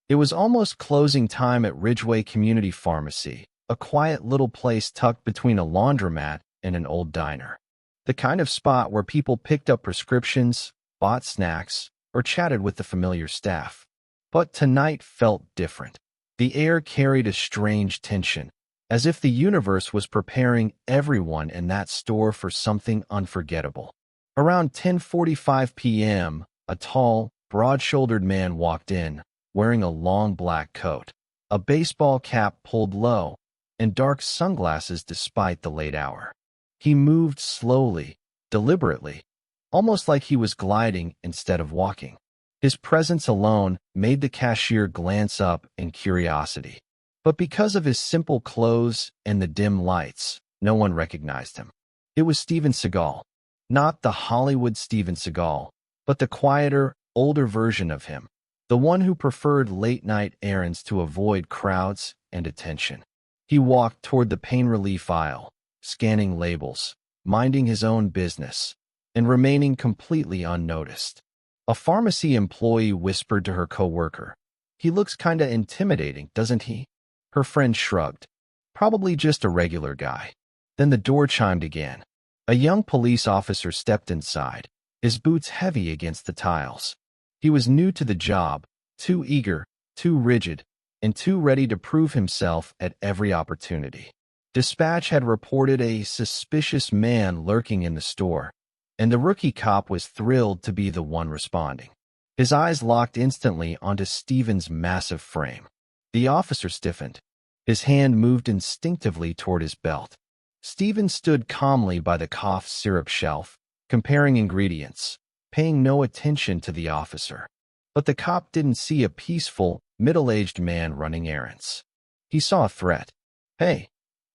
It was almost closing time at Ridgeway Community Pharmacy, a quiet little place tucked between a laundromat and an old diner. The kind of spot where people picked up prescriptions, bought snacks, or chatted with the familiar staff. But tonight felt different. The air carried a strange tension, as if the universe was preparing everyone in that store for something unforgettable. Around 10:45 p.m., a tall, broad-shouldered man walked in, wearing a long black coat, a baseball cap pulled low, and dark sunglasses despite the late hour. He moved slowly, deliberately, almost like he was gliding instead of walking. His presence alone made the cashier glance up in curiosity. But because of his simple clothes and the dim lights, no one recognized him. It was Steven Seagal. Not the Hollywood Steven Seagal, but the quieter, older version of him. The one who preferred late-night errands to avoid crowds and attention. He walked toward the pain relief aisle, scanning labels, minding his own business, and remaining completely unnoticed. A pharmacy employee whispered to her coworker, "He looks kinda intimidating, doesn't he?" Her friend shrugged. "Probably just a regular guy." Then the door chimed again. A young police officer stepped inside, his boots heavy against the tiles. He was new to the job, too eager, too rigid, and too ready to prove himself at every opportunity. Dispatch had reported a suspicious man lurking in the store, and the rookie cop was thrilled to be the one responding. His eyes locked instantly onto Steven's massive frame. The officer stiffened. His hand moved instinctively toward his belt. Steven stood calmly by the cough syrup shelf, comparing ingredients, paying no attention to the officer. But the cop didn't see a peaceful, middle-aged man running errands. He saw a threat. "Hey!"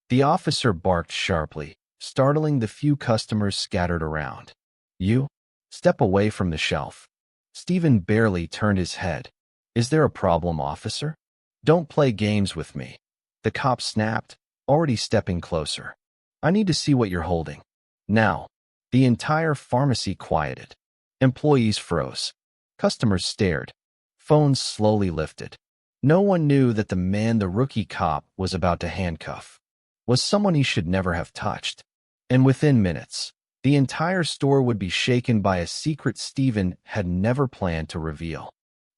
The officer barked sharply, startling the few customers scattered around. "You? Step away from the shelf." Steven barely turned his head. "Is there a problem, officer?" "Don't play games with me," the cop snapped, already stepping closer. "I need to see what you're holding." Now, the entire pharmacy quieted. Employees froze. Customers stared. Phones slowly lifted. No one knew that the man the rookie cop was about to handcuff was someone he should never have touched. And within minutes, the entire store would be shaken by a secret Steven had never planned to reveal.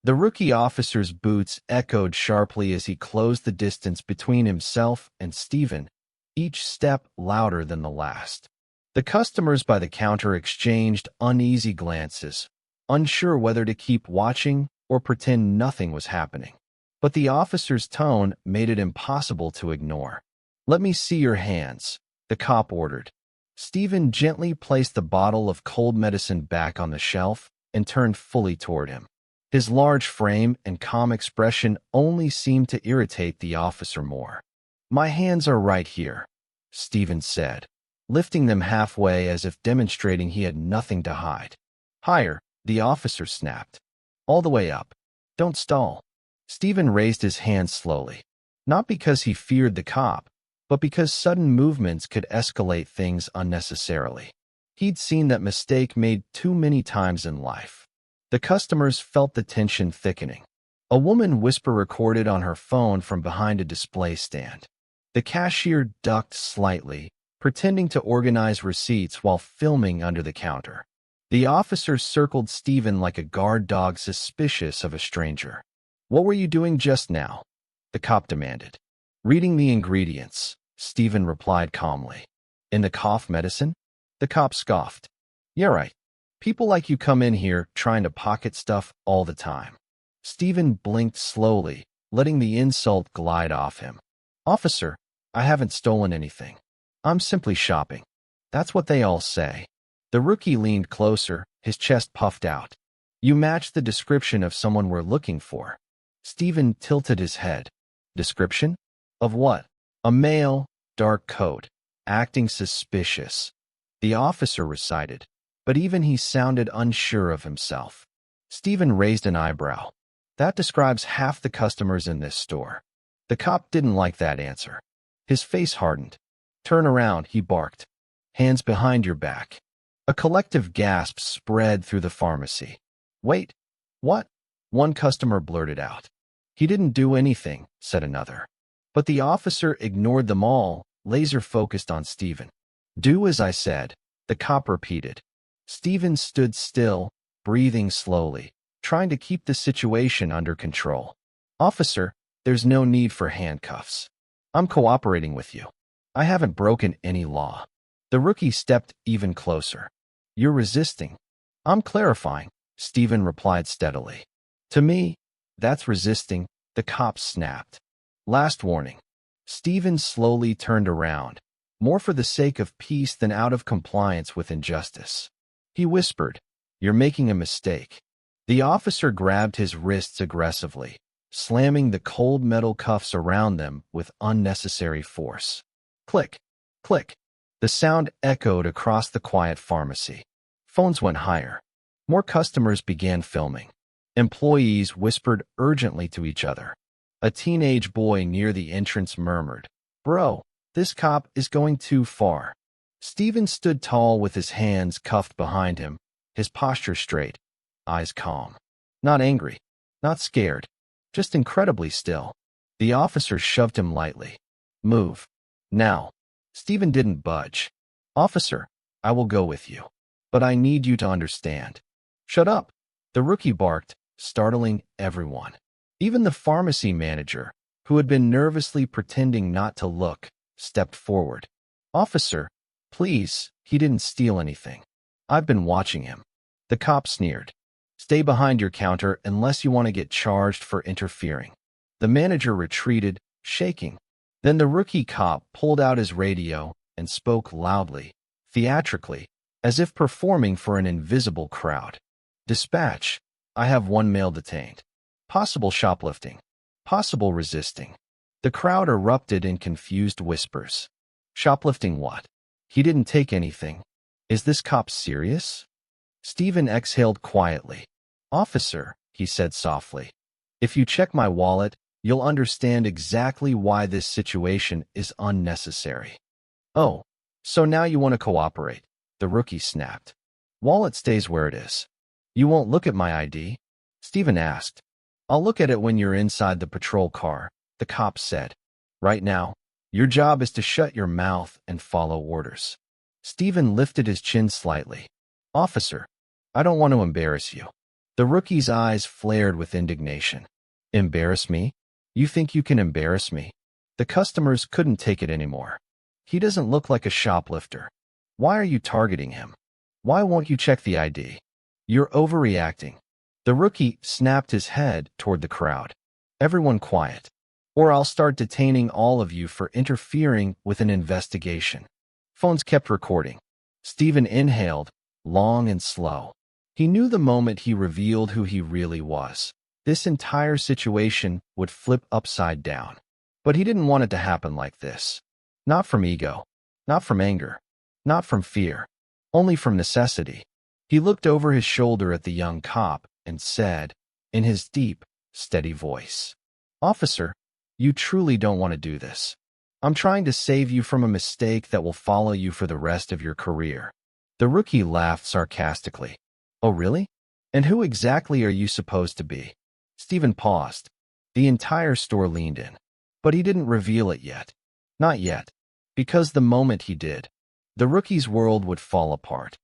The rookie officer's boots echoed sharply as he closed the distance between himself and Steven, each step louder than the last. The customers by the counter exchanged uneasy glances, unsure whether to keep watching or pretend nothing was happening. But the officer's tone made it impossible to ignore. "Let me see your hands," the cop ordered. Steven gently placed the bottle of cold medicine back on the shelf and turned fully toward him. His large frame and calm expression only seemed to irritate the officer more. "My hands are right here," Steven said, lifting them halfway as if demonstrating he had nothing to hide. "Higher," the officer snapped. "All the way up. Don't stall." Steven raised his hands slowly, not because he feared the cop, but because sudden movements could escalate things unnecessarily. He'd seen that mistake made too many times in life. The customers felt the tension thickening. A woman whisper recorded on her phone from behind a display stand. The cashier ducked slightly, pretending to organize receipts while filming under the counter. The officer circled Steven like a guard dog suspicious of a stranger. "What were you doing just now?" the cop demanded. "Reading the ingredients," Steven replied calmly. "In the cough medicine?" The cop scoffed. "Yeah, right. People like you come in here trying to pocket stuff all the time." Steven blinked slowly, letting the insult glide off him. "Officer, I haven't stolen anything. I'm simply shopping." "That's what they all say." The rookie leaned closer, his chest puffed out. "You match the description of someone we're looking for." Steven tilted his head. "Description? Of what?" "A male, dark coat, acting suspicious," the officer recited, but even he sounded unsure of himself. Steven raised an eyebrow. "That describes half the customers in this store." The cop didn't like that answer. His face hardened. "Turn around," he barked. "Hands behind your back." A collective gasp spread through the pharmacy. "Wait, what?" one customer blurted out. He didn't do anything, said another. But the officer ignored them all, laser-focused on Steven. Do as I said, the cop repeated. Steven stood still, breathing slowly, trying to keep the situation under control. Officer, there's no need for handcuffs. I'm cooperating with you. I haven't broken any law. The rookie stepped even closer. You're resisting. I'm clarifying, Steven replied steadily. To me, that's resisting, the cop snapped. Last warning. Steven slowly turned around, more for the sake of peace than out of compliance with injustice. He whispered, You're making a mistake. The officer grabbed his wrists aggressively, slamming the cold metal cuffs around them with unnecessary force. Click, click. The sound echoed across the quiet pharmacy. Phones went higher. More customers began filming. Employees whispered urgently to each other. A teenage boy near the entrance murmured, Bro, this cop is going too far. Steven stood tall with his hands cuffed behind him, his posture straight, eyes calm. Not angry, not scared, just incredibly still. The officer shoved him lightly. Move. Now. Steven didn't budge. Officer, I will go with you. But I need you to understand. Shut up. The rookie barked, startling everyone. Even the pharmacy manager, who had been nervously pretending not to look, stepped forward. Officer, please, he didn't steal anything. I've been watching him. The cop sneered. Stay behind your counter unless you want to get charged for interfering. The manager retreated, shaking. Then the rookie cop pulled out his radio and spoke loudly, theatrically, as if performing for an invisible crowd. Dispatch, I have one male detained. Possible shoplifting. Possible resisting. The crowd erupted in confused whispers. Shoplifting what? He didn't take anything. Is this cop serious? Steven exhaled quietly. Officer, he said softly, if you check my wallet, you'll understand exactly why this situation is unnecessary. Oh, so now you want to cooperate, the rookie snapped. Wallet stays where it is. You won't look at my ID? Steven asked. I'll look at it when you're inside the patrol car, the cop said. Right now, your job is to shut your mouth and follow orders. Steven lifted his chin slightly. Officer, I don't want to embarrass you. The rookie's eyes flared with indignation. Embarrass me? You think you can embarrass me? The customers couldn't take it anymore. He doesn't look like a shoplifter. Why are you targeting him? Why won't you check the ID? You're overreacting. The rookie snapped his head toward the crowd. Everyone quiet, or I'll start detaining all of you for interfering with an investigation. Phones kept recording. Steven inhaled, long and slow. He knew the moment he revealed who he really was, this entire situation would flip upside down. But he didn't want it to happen like this. Not from ego, not from anger, not from fear, only from necessity. He looked over his shoulder at the young cop and said, in his deep, steady voice, Officer, you truly don't want to do this. I'm trying to save you from a mistake that will follow you for the rest of your career. The rookie laughed sarcastically. Oh, really? And who exactly are you supposed to be? Steven paused. The entire store leaned in. But he didn't reveal it yet. Not yet. Because the moment he did, the rookie's world would fall apart.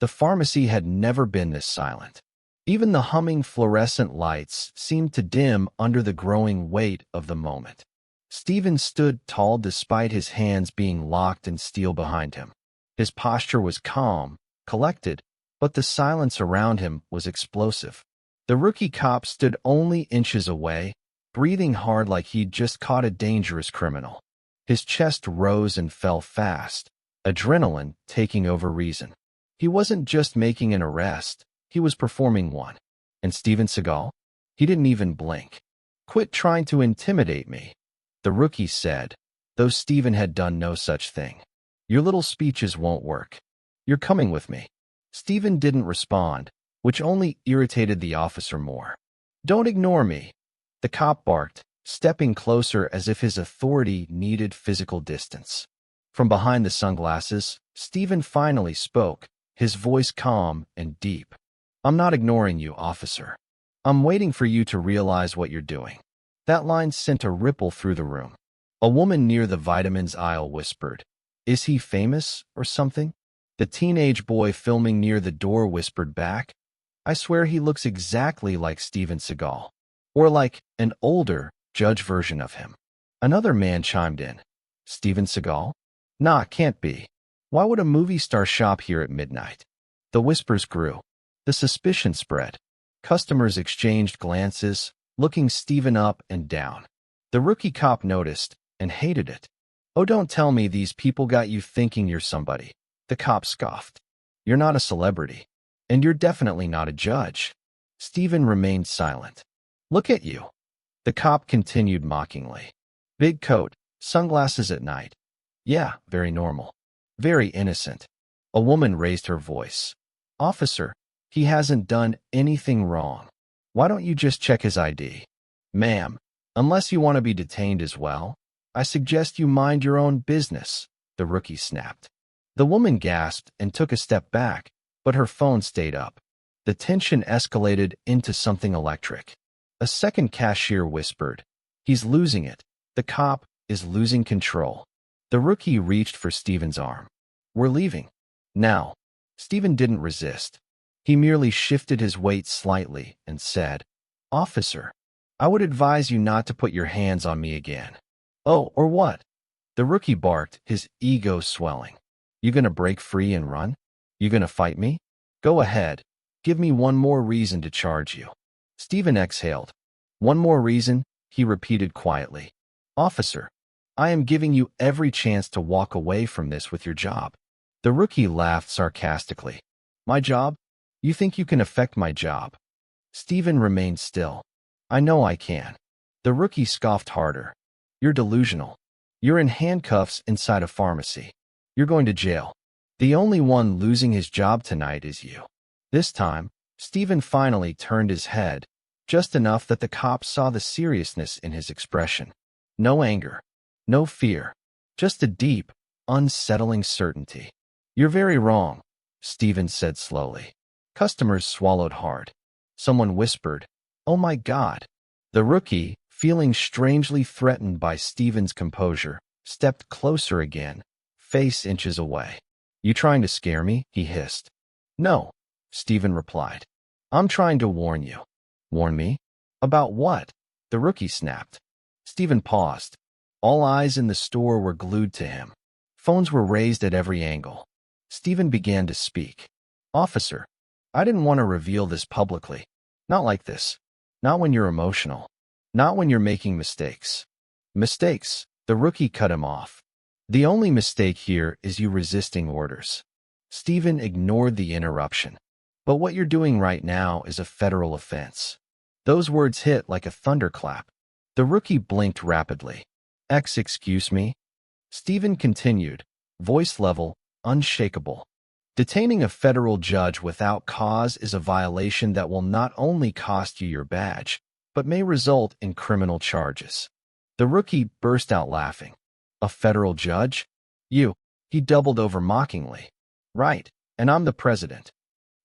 The pharmacy had never been this silent. Even the humming fluorescent lights seemed to dim under the growing weight of the moment. Steven stood tall despite his hands being locked in steel behind him. His posture was calm, collected, but the silence around him was explosive. The rookie cop stood only inches away, breathing hard like he'd just caught a dangerous criminal. His chest rose and fell fast, adrenaline taking over reason. He wasn't just making an arrest, he was performing one. And Steven Seagal? He didn't even blink. Quit trying to intimidate me, the rookie said, though Steven had done no such thing. Your little speeches won't work. You're coming with me. Steven didn't respond, which only irritated the officer more. Don't ignore me, the cop barked, stepping closer as if his authority needed physical distance. From behind the sunglasses, Steven finally spoke, his voice calm and deep. I'm not ignoring you, officer. I'm waiting for you to realize what you're doing. That line sent a ripple through the room. A woman near the vitamins aisle whispered, "Is he famous or something?" The teenage boy filming near the door whispered back, "I swear he looks exactly like Steven Seagal. Or like an older, judge version of him." Another man chimed in, "Steven Seagal? Nah, can't be. Why would a movie star shop here at midnight?" The whispers grew. The suspicion spread. Customers exchanged glances, looking Steven up and down. The rookie cop noticed and hated it. "Oh, don't tell me these people got you thinking you're somebody." The cop scoffed. "You're not a celebrity. And you're definitely not a judge." Steven remained silent. "Look at you." The cop continued mockingly. "Big coat, sunglasses at night. Yeah, very normal. Very innocent." A woman raised her voice. "Officer, he hasn't done anything wrong. Why don't you just check his ID?" "Ma'am, unless you want to be detained as well, I suggest you mind your own business," the rookie snapped. The woman gasped and took a step back, but her phone stayed up. The tension escalated into something electric. A second cashier whispered, "He's losing it. The cop is losing control." The rookie reached for Steven's arm. "We're leaving. Now." Steven didn't resist. He merely shifted his weight slightly and said, "Officer, I would advise you not to put your hands on me again." "Oh, or what?" The rookie barked, his ego swelling. "You gonna break free and run? You gonna fight me? Go ahead. Give me one more reason to charge you." Steven exhaled. "One more reason," he repeated quietly. "Officer, I am giving you every chance to walk away from this with your job." The rookie laughed sarcastically. "My job? You think you can affect my job?" Steven remained still. "I know I can." The rookie scoffed harder. "You're delusional. You're in handcuffs inside a pharmacy. You're going to jail. The only one losing his job tonight is you." This time, Steven finally turned his head, just enough that the cop saw the seriousness in his expression. No anger, no fear, just a deep, unsettling certainty. "You're very wrong," Steven said slowly. Customers swallowed hard. Someone whispered, "Oh my God." The rookie, feeling strangely threatened by Steven's composure, stepped closer again, face inches away. "You trying to scare me?" he hissed. "No," Steven replied. "I'm trying to warn you." "Warn me? About what?" the rookie snapped. Steven paused. All eyes in the store were glued to him. Phones were raised at every angle. Steven began to speak. "Officer, I didn't want to reveal this publicly. Not like this. Not when you're emotional. Not when you're making mistakes." "Mistakes?" The rookie cut him off. "The only mistake here is you resisting orders." Steven ignored the interruption. "But what you're doing right now is a federal offense." Those words hit like a thunderclap. The rookie blinked rapidly. Excuse me?" Steven continued, voice level, unshakable. "Detaining a federal judge without cause is a violation that will not only cost you your badge, but may result in criminal charges." The rookie burst out laughing. "A federal judge? You?" He doubled over mockingly. "Right, and I'm the president."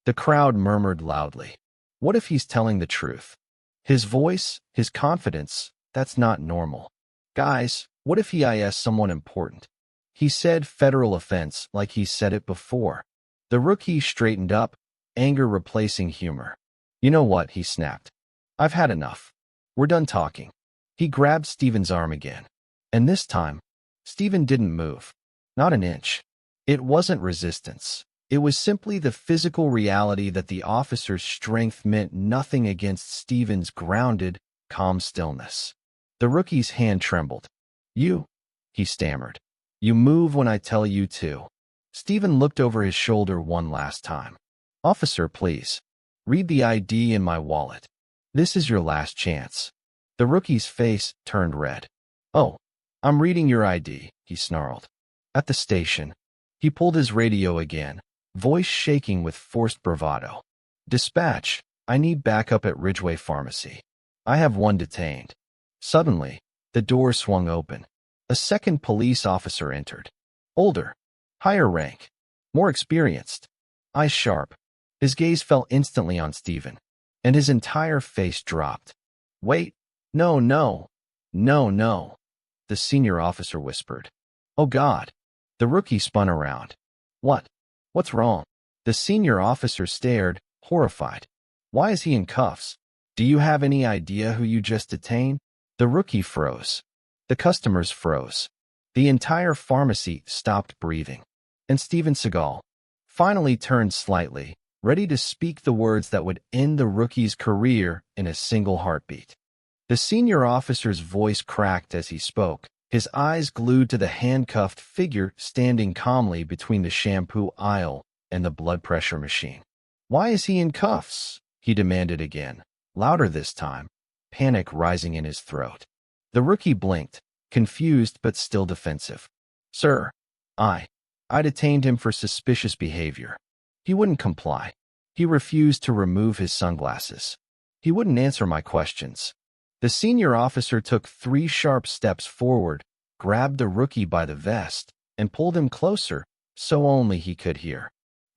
The crowd murmured loudly. What if he's telling the truth? His voice, his confidence, that's not normal. Guys, what if he is someone important? He said federal offense like he said it before. The rookie straightened up, anger replacing humor. "You know what?" he snapped. "I've had enough. We're done talking." He grabbed Steven's arm again. And this time, Steven didn't move. Not an inch. It wasn't resistance. It was simply the physical reality that the officer's strength meant nothing against Steven's grounded, calm stillness. The rookie's hand trembled. "You," he stammered. "You move when I tell you to." Steven looked over his shoulder one last time. "Officer, please. Read the ID in my wallet. This is your last chance." The rookie's face turned red. "Oh, I'm reading your ID," he snarled. At the station, he pulled his radio again, voice shaking with forced bravado. "Dispatch, I need backup at Ridgeway Pharmacy. I have one detained." Suddenly, the door swung open. A second police officer entered. Older, higher rank, more experienced, eyes sharp. His gaze fell instantly on Steven, and his entire face dropped. "Wait," No, no, no, no, the senior officer whispered. Oh God. The rookie spun around. What? What's wrong? The senior officer stared, horrified. Why is he in cuffs? Do you have any idea who you just detained? The rookie froze. The customers froze. The entire pharmacy stopped breathing. And Steven Seagal finally turned slightly, ready to speak the words that would end the rookie's career in a single heartbeat. The senior officer's voice cracked as he spoke, his eyes glued to the handcuffed figure standing calmly between the shampoo aisle and the blood pressure machine. Why is he in cuffs? He demanded again, louder this time, panic rising in his throat. The rookie blinked, confused but still defensive. Sir, I detained him for suspicious behavior. He wouldn't comply. He refused to remove his sunglasses. He wouldn't answer my questions. The senior officer took 3 sharp steps forward, grabbed the rookie by the vest, and pulled him closer, so only he could hear.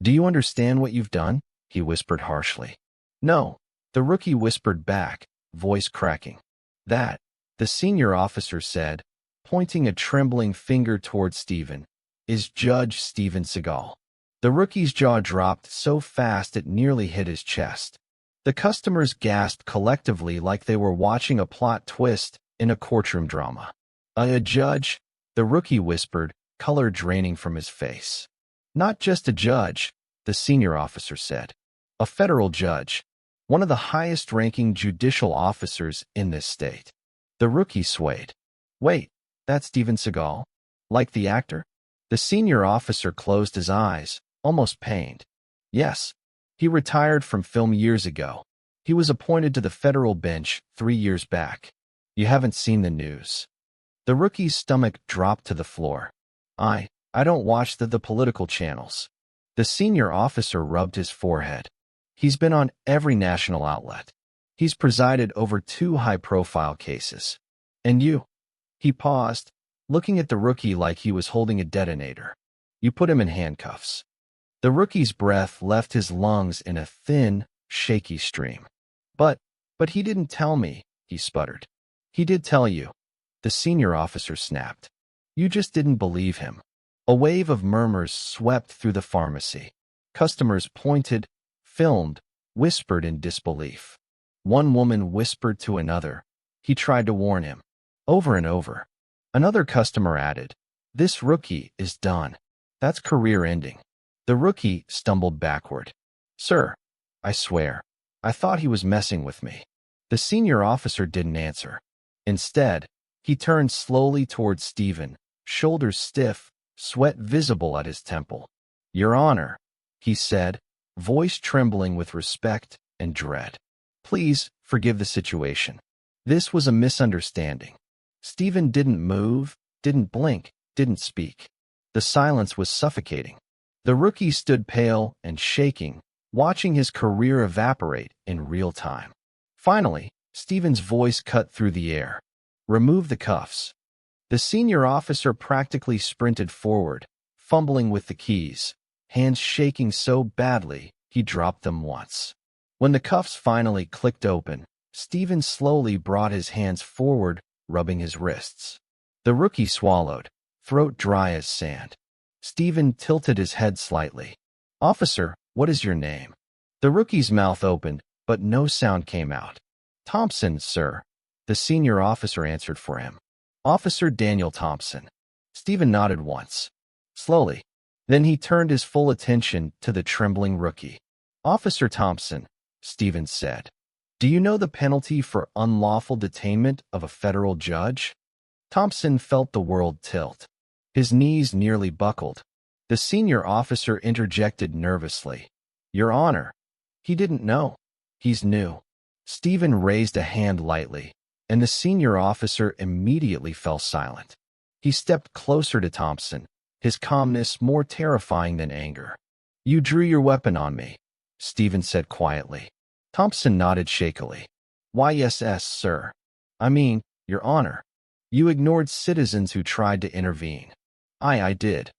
Do you understand what you've done? He whispered harshly. No, the rookie whispered back, voice cracking. That, the senior officer said, pointing a trembling finger toward Steven, is Judge Steven Seagal. The rookie's jaw dropped so fast it nearly hit his chest. The customers gasped collectively like they were watching a plot twist in a courtroom drama. A judge, the rookie whispered, color draining from his face. Not just a judge, the senior officer said. A federal judge, one of the highest-ranking judicial officers in this state. The rookie swayed. Wait, that's Steven Seagal? Like the actor? The senior officer closed his eyes, almost pained. Yes, he retired from film years ago. He was appointed to the federal bench 3 years back. You haven't seen the news. The rookie's stomach dropped to the floor. I don't watch the political channels. The senior officer rubbed his forehead. He's been on every national outlet. He's presided over 2 high-profile cases. And you? He paused, looking at the rookie like he was holding a detonator. You put him in handcuffs. The rookie's breath left his lungs in a thin, shaky stream. But he didn't tell me, he sputtered. He did tell you. The senior officer snapped. You just didn't believe him. A wave of murmurs swept through the pharmacy. Customers pointed, filmed, whispered in disbelief. One woman whispered to another. He tried to warn him. Over and over. Another customer added, this rookie is done. That's career-ending. The rookie stumbled backward. Sir, I swear, I thought he was messing with me. The senior officer didn't answer. Instead, he turned slowly toward Steven, shoulders stiff, sweat visible at his temple. Your Honor, he said, voice trembling with respect and dread. Please forgive the situation. This was a misunderstanding. Steven didn't move, didn't blink, didn't speak. The silence was suffocating. The rookie stood pale and shaking, watching his career evaporate in real time. Finally, Steven's voice cut through the air. Remove the cuffs. The senior officer practically sprinted forward, fumbling with the keys, hands shaking so badly he dropped them once. When the cuffs finally clicked open, Steven slowly brought his hands forward, rubbing his wrists. The rookie swallowed, throat dry as sand. Steven tilted his head slightly. Officer, what is your name? The rookie's mouth opened, but no sound came out. Thompson, sir. The senior officer answered for him. Officer Daniel Thompson. Steven nodded once. Slowly. Then he turned his full attention to the trembling rookie. Officer Thompson, Steven said. Do you know the penalty for unlawful detainment of a federal judge? Thompson felt the world tilt. His knees nearly buckled. The senior officer interjected nervously. Your Honor. He didn't know. He's new. Steven raised a hand lightly, and the senior officer immediately fell silent. He stepped closer to Thompson, his calmness more terrifying than anger. You drew your weapon on me, Steven said quietly. Thompson nodded shakily. Why, yes, sir. I mean, Your Honor. You ignored citizens who tried to intervene. I did.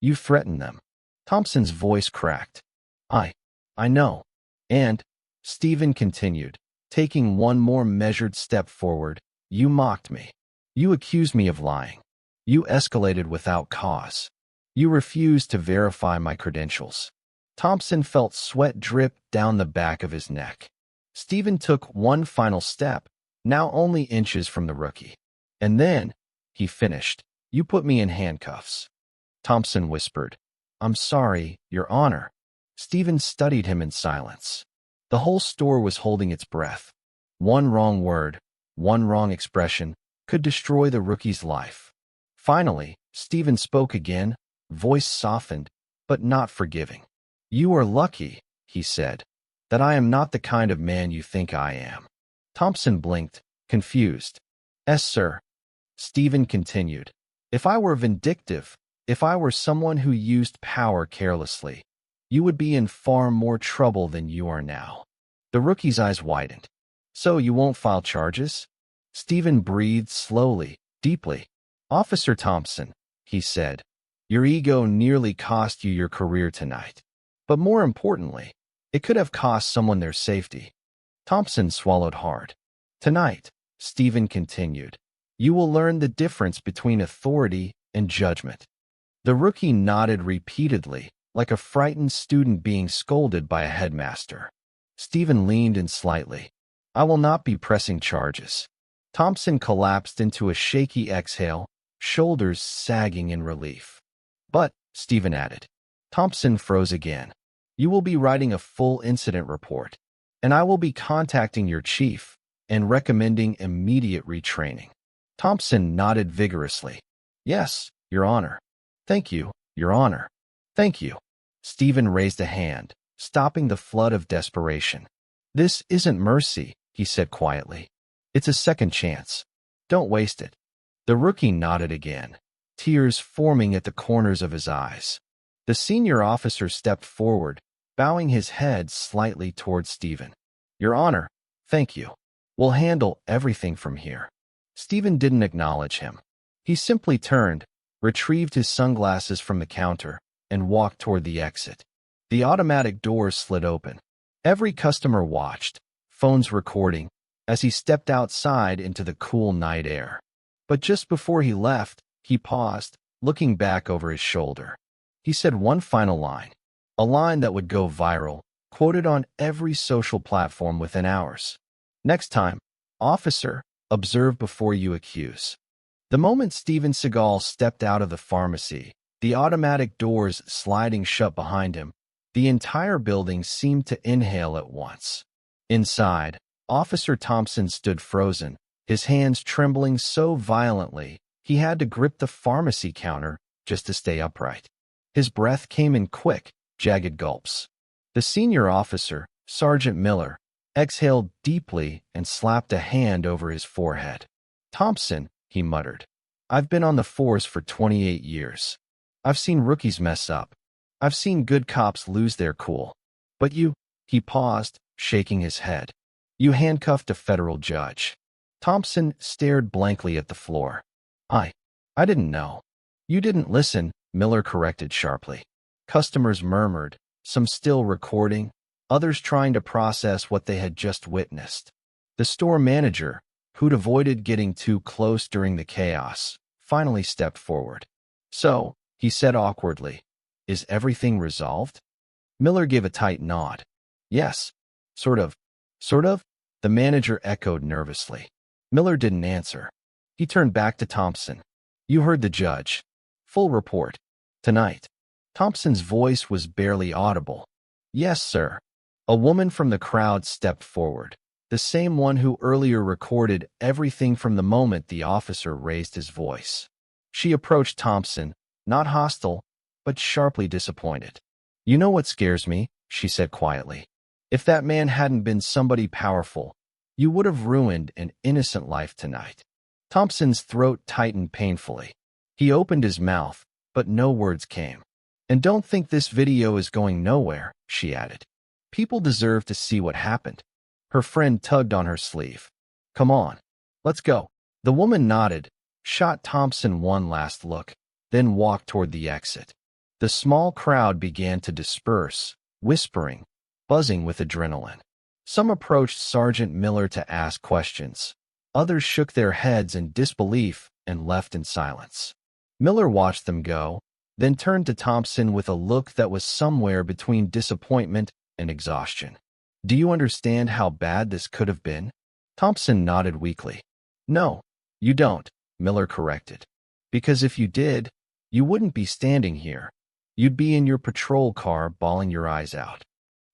You threatened them. Thompson's voice cracked. I know. And, Steven continued, taking one more measured step forward. You mocked me. You accused me of lying. You escalated without cause. You refused to verify my credentials. Thompson felt sweat drip down the back of his neck. Steven took one final step, now only inches from the rookie. And then, he finished, you put me in handcuffs. Thompson whispered, I'm sorry, Your Honor. Steven studied him in silence. The whole store was holding its breath. One wrong word, one wrong expression, could destroy the rookie's life. Finally, Steven spoke again, voice softened, but not forgiving. You are lucky, he said, that I am not the kind of man you think I am. Thompson blinked, confused. Yes, sir. Steven continued. If I were vindictive, if I were someone who used power carelessly, you would be in far more trouble than you are now. The rookie's eyes widened. So you won't file charges? Steven breathed slowly, deeply. Officer Thompson, he said, your ego nearly cost you your career tonight. But more importantly, it could have cost someone their safety. Thompson swallowed hard. Tonight, Steven continued, you will learn the difference between authority and judgment. The rookie nodded repeatedly, like a frightened student being scolded by a headmaster. Steven leaned in slightly. I will not be pressing charges. Thompson collapsed into a shaky exhale, shoulders sagging in relief. But, Steven added. Thompson froze again. You will be writing a full incident report, and I will be contacting your chief and recommending immediate retraining. Thompson nodded vigorously. Yes, Your Honor. Thank you, Your Honor. Thank you. Steven raised a hand, stopping the flood of desperation. This isn't mercy, he said quietly. It's a second chance. Don't waste it. The rookie nodded again, tears forming at the corners of his eyes. The senior officer stepped forward, bowing his head slightly towards Steven. Your Honor, thank you. We'll handle everything from here. Steven didn't acknowledge him. He simply turned, retrieved his sunglasses from the counter, and walked toward the exit. The automatic doors slid open. Every customer watched, phones recording, as he stepped outside into the cool night air. But just before he left, he paused, looking back over his shoulder. He said one final line, a line that would go viral, quoted on every social platform within hours. Next time, officer, observe before you accuse. The moment Steven Seagal stepped out of the pharmacy, the automatic doors sliding shut behind him, the entire building seemed to inhale at once. Inside, Officer Thompson stood frozen, his hands trembling so violently he had to grip the pharmacy counter just to stay upright. His breath came in quick, jagged gulps. The senior officer, Sergeant Miller, exhaled deeply and slapped a hand over his forehead. Thompson, he muttered, I've been on the force for 28 years. I've seen rookies mess up. I've seen good cops lose their cool. But you, he paused, shaking his head. You handcuffed a federal judge. Thompson stared blankly at the floor. I didn't know. You didn't listen, Miller corrected sharply. Customers murmured, some still recording, others trying to process what they had just witnessed. The store manager, who'd avoided getting too close during the chaos, finally stepped forward. So, he said awkwardly, is everything resolved? Miller gave a tight nod. Yes. Sort of. Sort of? The manager echoed nervously. Miller didn't answer. He turned back to Thompson. You heard the judge. Full report. Tonight. Thompson's voice was barely audible. Yes, sir. A woman from the crowd stepped forward, the same one who earlier recorded everything from the moment the officer raised his voice. She approached Thompson, not hostile, but sharply disappointed. You know what scares me, she said quietly. If that man hadn't been somebody powerful, you would have ruined an innocent life tonight. Thompson's throat tightened painfully. He opened his mouth, but no words came. And don't think this video is going nowhere, she added. People deserve to see what happened. Her friend tugged on her sleeve. Come on, let's go. The woman nodded, shot Thompson one last look, then walked toward the exit. The small crowd began to disperse, whispering, buzzing with adrenaline. Some approached Sergeant Miller to ask questions. Others shook their heads in disbelief and left in silence. Miller watched them go, then turned to Thompson with a look that was somewhere between disappointment and exhaustion. "Do you understand how bad this could have been?" Thompson nodded weakly. "No, you don't," Miller corrected. "Because if you did, you wouldn't be standing here. You'd be in your patrol car bawling your eyes out."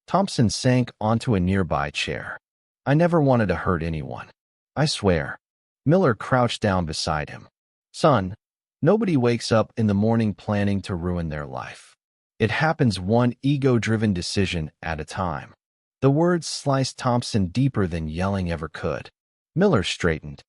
Thompson sank onto a nearby chair. "I never wanted to hurt anyone. I swear." Miller crouched down beside him. "Son, nobody wakes up in the morning planning to ruin their life. It happens one ego-driven decision at a time." The words sliced Thompson deeper than yelling ever could. Miller straightened.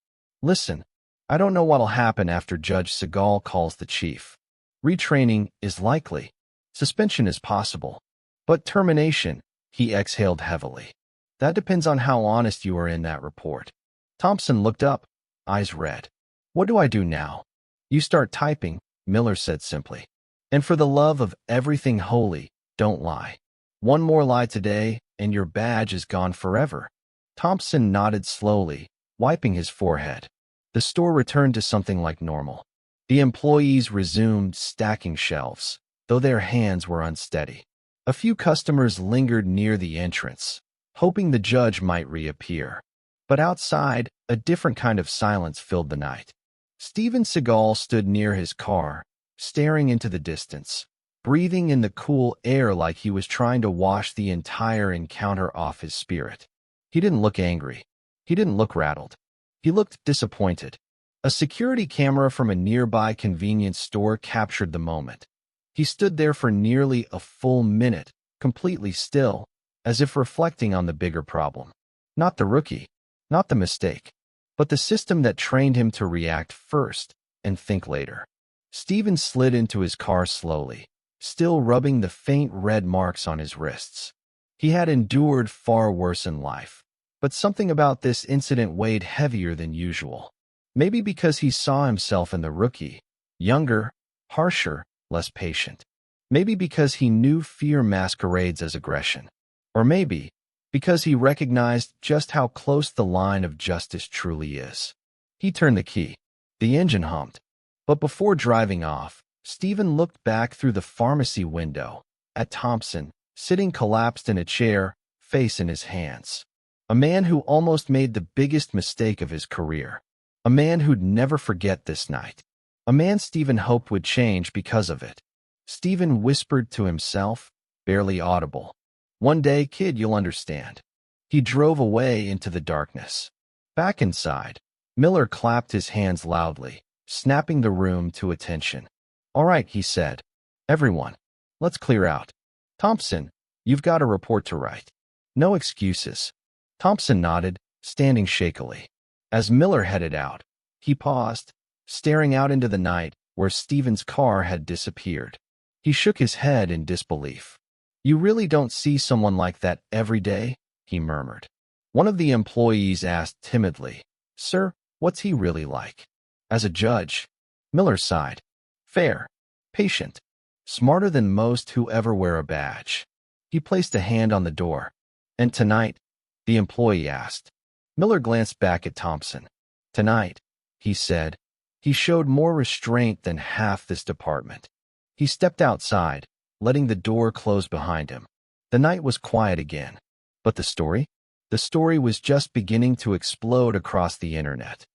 "Listen, I don't know what'll happen after Judge Seagal calls the chief. Retraining is likely. Suspension is possible. But termination," he exhaled heavily. "That depends on how honest you are in that report." Thompson looked up, eyes red. "What do I do now?" "You start typing," Miller said simply. "And for the love of everything holy, don't lie. One more lie today, and your badge is gone forever." Thompson nodded slowly, wiping his forehead. The store returned to something like normal. The employees resumed stacking shelves, though their hands were unsteady. A few customers lingered near the entrance, hoping the judge might reappear. But outside, a different kind of silence filled the night. Steven Seagal stood near his car, staring into the distance, breathing in the cool air like he was trying to wash the entire encounter off his spirit. He didn't look angry. He didn't look rattled. He looked disappointed. A security camera from a nearby convenience store captured the moment. He stood there for nearly a full minute, completely still, as if reflecting on the bigger problem. Not the rookie, not the mistake, but the system that trained him to react first and think later. Steven slid into his car slowly, still rubbing the faint red marks on his wrists. He had endured far worse in life, but something about this incident weighed heavier than usual. Maybe because he saw himself in the rookie, younger, harsher, less patient. Maybe because he knew fear masquerades as aggression. Or maybe because he recognized just how close the line of justice truly is. He turned the key. The engine hummed. But before driving off, Steven looked back through the pharmacy window at Thompson, sitting collapsed in a chair, face in his hands. A man who almost made the biggest mistake of his career. A man who'd never forget this night. A man Steven hoped would change because of it. Steven whispered to himself, barely audible. "One day, kid, you'll understand." He drove away into the darkness. Back inside, Miller clapped his hands loudly, snapping the room to attention. "All right," he said. "Everyone, let's clear out. Thompson, you've got a report to write. No excuses." Thompson nodded, standing shakily. As Miller headed out, he paused, staring out into the night where Steven's car had disappeared. He shook his head in disbelief. "You really don't see someone like that every day?" he murmured. One of the employees asked timidly, "Sir, what's he really like?" "As a judge," Miller sighed. "Fair, patient, smarter than most who ever wear a badge." He placed a hand on the door. "And tonight?" the employee asked. Miller glanced back at Thompson. "Tonight," he said. He showed more restraint than half this department. He stepped outside, letting the door close behind him. The night was quiet again. But the story? The story was just beginning to explode across the internet.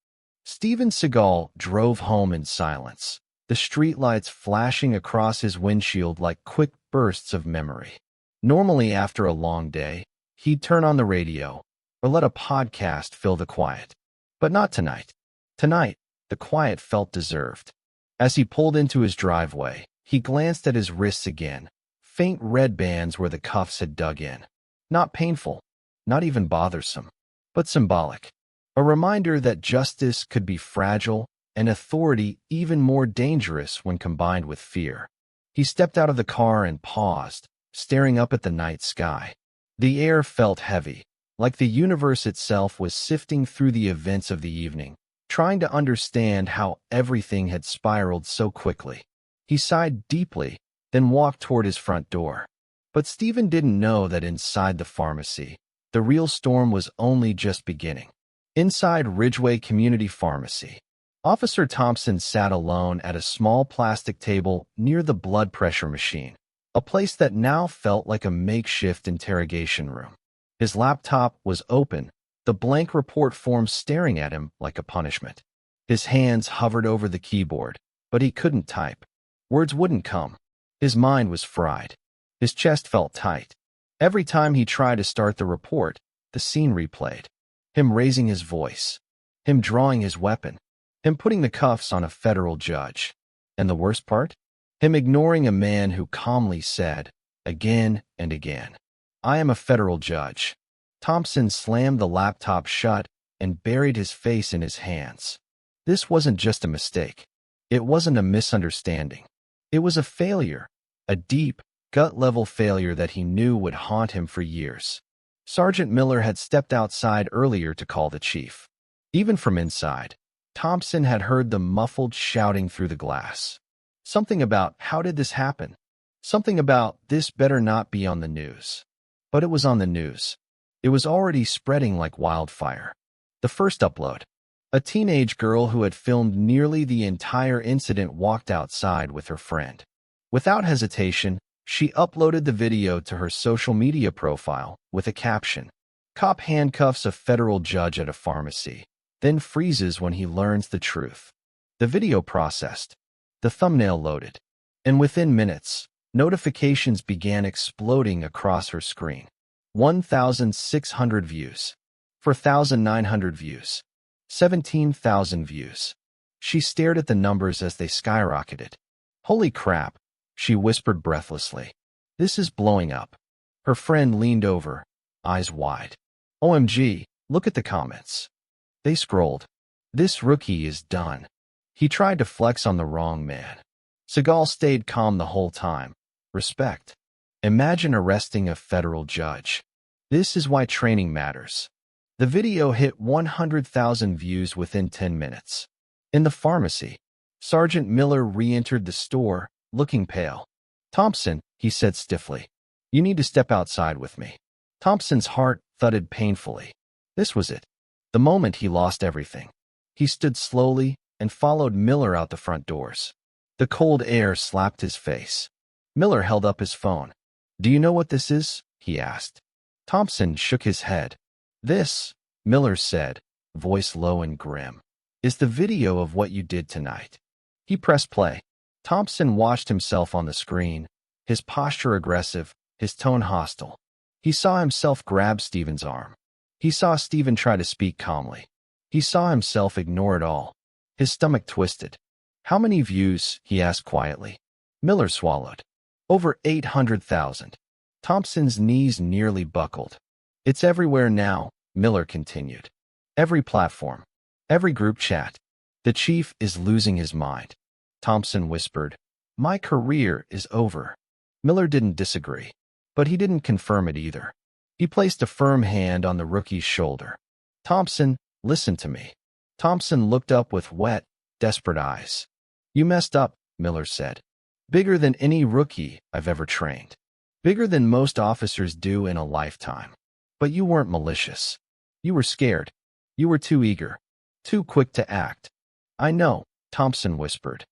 Steven Seagal drove home in silence, the streetlights flashing across his windshield like quick bursts of memory. Normally, after a long day, he'd turn on the radio or let a podcast fill the quiet. But not tonight. Tonight, the quiet felt deserved. As he pulled into his driveway, he glanced at his wrists again, faint red bands where the cuffs had dug in. Not painful, not even bothersome, but symbolic. A reminder that justice could be fragile and authority even more dangerous when combined with fear. He stepped out of the car and paused, staring up at the night sky. The air felt heavy, like the universe itself was sifting through the events of the evening, trying to understand how everything had spiraled so quickly. He sighed deeply, then walked toward his front door. But Steven didn't know that inside the pharmacy, The real storm was only just beginning. Inside Ridgeway Community Pharmacy, Officer Thompson sat alone at a small plastic table near the blood pressure machine, a place that now felt like a makeshift interrogation room. His laptop was open, the blank report form staring at him like a punishment. His hands hovered over the keyboard, but he couldn't type. Words wouldn't come. His mind was fried. His chest felt tight. Every time he tried to start the report, the scene replayed. Him raising his voice. Him drawing his weapon. Him putting the cuffs on a federal judge. And the worst part? Him ignoring a man who calmly said, again and again, "I am a federal judge." Thompson slammed the laptop shut and buried his face in his hands. This wasn't just a mistake. It wasn't a misunderstanding. It was a failure, a deep, gut-level failure that he knew would haunt him for years. Sergeant Miller had stepped outside earlier to call the chief. Even from inside, Thompson had heard the muffled shouting through the glass. Something about, "How did this happen?" Something about, "This better not be on the news." But it was on the news. It was already spreading like wildfire. The first upload. A teenage girl who had filmed nearly the entire incident walked outside with her friend. Without hesitation, she uploaded the video to her social media profile with a caption, "Cop handcuffs a federal judge at a pharmacy, then freezes when he learns the truth." The video processed. The thumbnail loaded. And within minutes, notifications began exploding across her screen. 1,600 views. 4,900 views. 17,000 views. She stared at the numbers as they skyrocketed. "Holy crap," she whispered breathlessly. "This is blowing up." Her friend leaned over, eyes wide. "OMG, look at the comments." They scrolled. "This rookie is done." He tried to flex on the wrong man. Seagal stayed calm the whole time. Respect. Imagine arresting a federal judge. This is why training matters. The video hit 100,000 views within 10 minutes. In the pharmacy, Sergeant Miller re-entered the store, looking pale. "Thompson," he said stiffly, "you need to step outside with me." Thompson's heart thudded painfully. This was it. The moment he lost everything. He stood slowly and followed Miller out the front doors. The cold air slapped his face. Miller held up his phone. "Do you know what this is?" he asked. Thompson shook his head. "This," Miller said, voice low and grim, "is the video of what you did tonight." He pressed play. Thompson watched himself on the screen, his posture aggressive, his tone hostile. He saw himself grab Steven's arm. He saw Steven try to speak calmly. He saw himself ignore it all. His stomach twisted. "How many views?" he asked quietly. Miller swallowed. "Over 800,000. Thompson's knees nearly buckled. "It's everywhere now," Miller continued. "Every platform. Every group chat. The chief is losing his mind." Thompson whispered, "My career is over." Miller didn't disagree, but he didn't confirm it either. He placed a firm hand on the rookie's shoulder. "Thompson, listen to me." Thompson looked up with wet, desperate eyes. "You messed up," Miller said. "Bigger than any rookie I've ever trained. Bigger than most officers do in a lifetime. But you weren't malicious. You were scared. You were too eager. Too quick to act." "I know," Thompson whispered.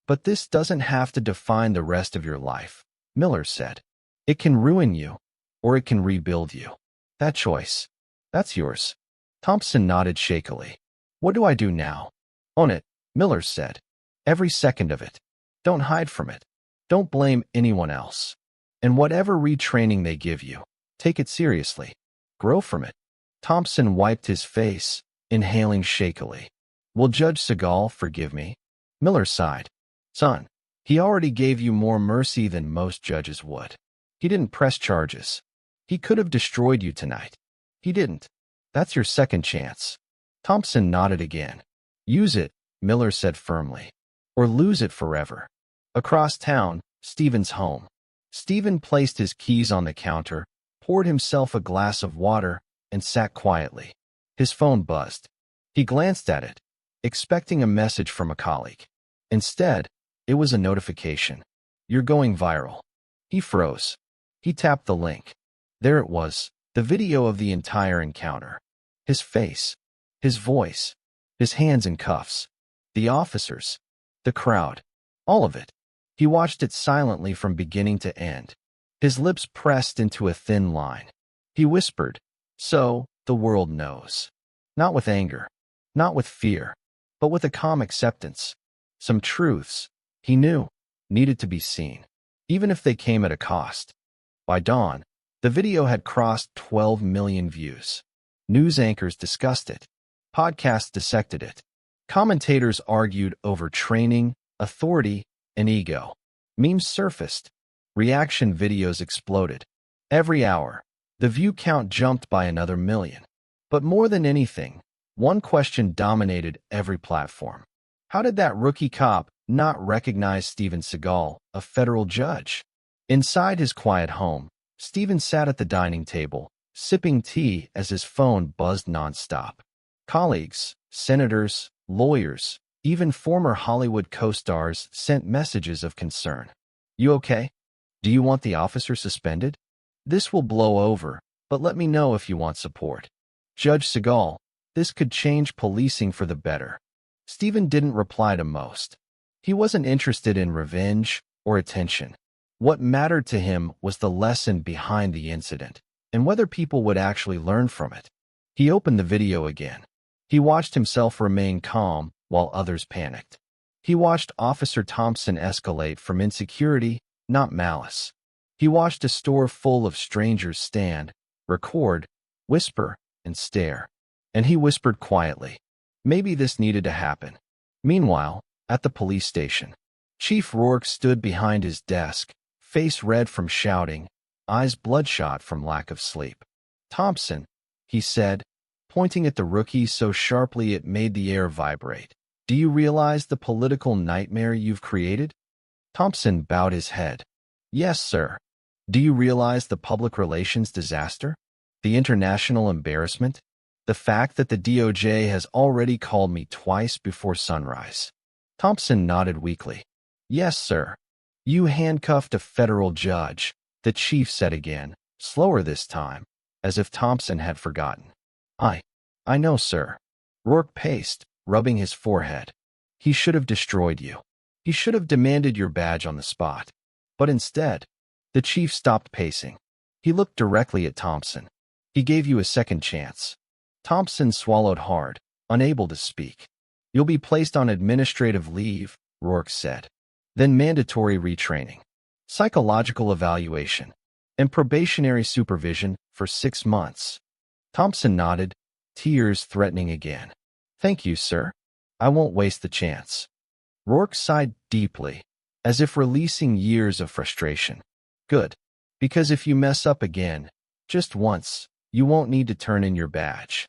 "But this doesn't have to define the rest of your life," Miller said. "It can ruin you, or it can rebuild you. That choice, that's yours." Thompson nodded shakily. "What do I do now?" "Own it," Miller said. "Every second of it. Don't hide from it. Don't blame anyone else. And whatever retraining they give you, take it seriously. Grow from it." Thompson wiped his face, inhaling shakily. "Will Judge Seagal forgive me?" Miller sighed. "Son, he already gave you more mercy than most judges would. He didn't press charges. He could have destroyed you tonight. He didn't. That's your second chance." Thompson nodded again. "Use it," Miller said firmly, "or lose it forever." Across town, Steven's home. Steven placed his keys on the counter, poured himself a glass of water, and sat quietly. His phone buzzed. He glanced at it, expecting a message from a colleague. Instead, it was a notification. "You're going viral." He froze. He tapped the link. There it was, The video of the entire encounter. His face, his voice, his hands in cuffs, the officers, the crowd, all of it. He watched it silently from beginning to end, his lips pressed into a thin line. He whispered, "So, the world knows." Not with anger, not with fear, but with a calm acceptance. Some truths, he knew, needed to be seen, even if they came at a cost. By dawn, the video had crossed 12 million views. News anchors discussed it. Podcasts dissected it. Commentators argued over training, authority, and ego. Memes surfaced. Reaction videos exploded. Every hour, the view count jumped by another million. But more than anything, one question dominated every platform. How did that rookie cop not recognize Steven Seagal, a federal judge? Inside his quiet home, Steven sat at the dining table, sipping tea as his phone buzzed nonstop. Colleagues, senators, lawyers, even former Hollywood co-stars sent messages of concern. "You okay? Do you want the officer suspended? This will blow over, but let me know if you want support. Judge Seagal, this could change policing for the better." Steven didn't reply to most. He wasn't interested in revenge or attention. What mattered to him was the lesson behind the incident, and whether people would actually learn from it. He opened the video again. He watched himself remain calm while others panicked. He watched Officer Thompson escalate from insecurity, not malice. He watched a store full of strangers stand, record, whisper, and stare. And he whispered quietly, maybe this needed to happen. Meanwhile, at the police station, Chief Rourke stood behind his desk, face red from shouting, eyes bloodshot from lack of sleep. "Thompson," he said, pointing at the rookie so sharply it made the air vibrate. "Do you realize the political nightmare you've created?" Thompson bowed his head. "Yes, sir." "Do you realize the public relations disaster? The international embarrassment? The fact that the DOJ has already called me twice before sunrise?" Thompson nodded weakly. "Yes, sir." "You handcuffed a federal judge," the chief said again, slower this time, as if Thompson had forgotten. I know, sir." Rourke paced, rubbing his forehead. "He should have destroyed you. He should have demanded your badge on the spot. But instead," the chief stopped pacing. He looked directly at Thompson. "He gave you a second chance." Thompson swallowed hard, unable to speak. "You'll be placed on administrative leave," Rourke said. "Then mandatory retraining, psychological evaluation, and probationary supervision for 6 months. Thompson nodded, tears threatening again. "Thank you, sir. I won't waste the chance." Rourke sighed deeply, as if releasing years of frustration. "Good. Because if you mess up again, just once, you won't need to turn in your badge."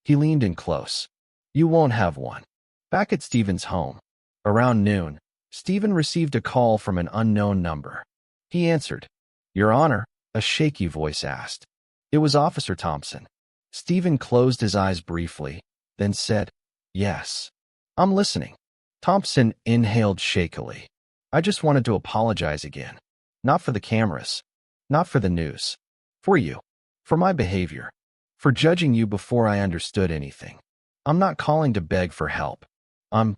He leaned in close. "You won't have one." Back at Steven's home, around noon, Steven received a call from an unknown number. He answered. "Your Honor," a shaky voice asked. It was Officer Thompson. Steven closed his eyes briefly, then said, "Yes. I'm listening." Thompson inhaled shakily. "I just wanted to apologize again. Not for the cameras. Not for the news. For you. For my behavior. For judging you before I understood anything. I'm not calling to beg for help. I'm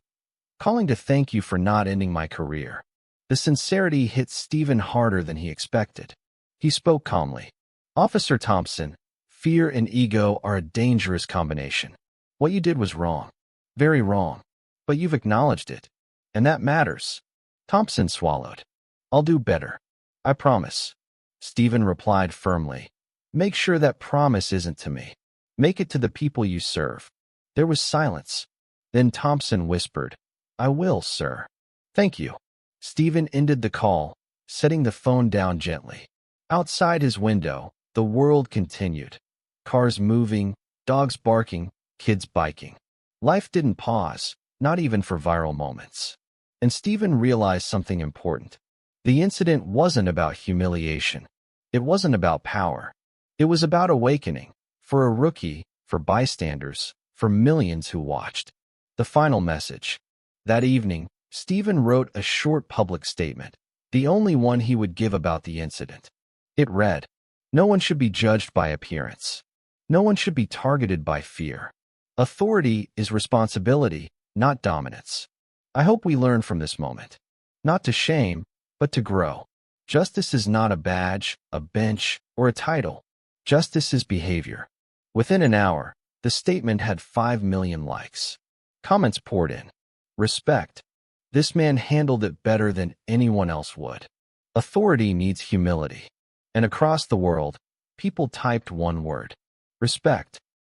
calling to thank you for not ending my career." The sincerity hit Steven harder than he expected. He spoke calmly. "Officer Thompson, fear and ego are a dangerous combination. What you did was wrong. Very wrong. But you've acknowledged it. And that matters." Thompson swallowed. "I'll do better. I promise." Steven replied firmly. "Make sure that promise isn't to me. Make it to the people you serve." There was silence. Then Thompson whispered, "I will, sir." "Thank you." Steven ended the call, setting the phone down gently. Outside his window, the world continued. Cars moving, dogs barking, kids biking. Life didn't pause, not even for viral moments. And Steven realized something important. The incident wasn't about humiliation. It wasn't about power. It was about awakening, for a rookie, for bystanders, for millions who watched. The final message. That evening, Steven wrote a short public statement, the only one he would give about the incident. It read, No one should be judged by appearance. No one should be targeted by fear. Authority is responsibility, not dominance. I hope we learn from this moment. Not to shame, but to grow. Justice is not a badge, a bench, or a title. Justice is behavior. Within an hour, the statement had 5 million likes. Comments poured in. Respect. This man handled it better than anyone else would. Authority needs humility. And across the world, people typed one word. Respect.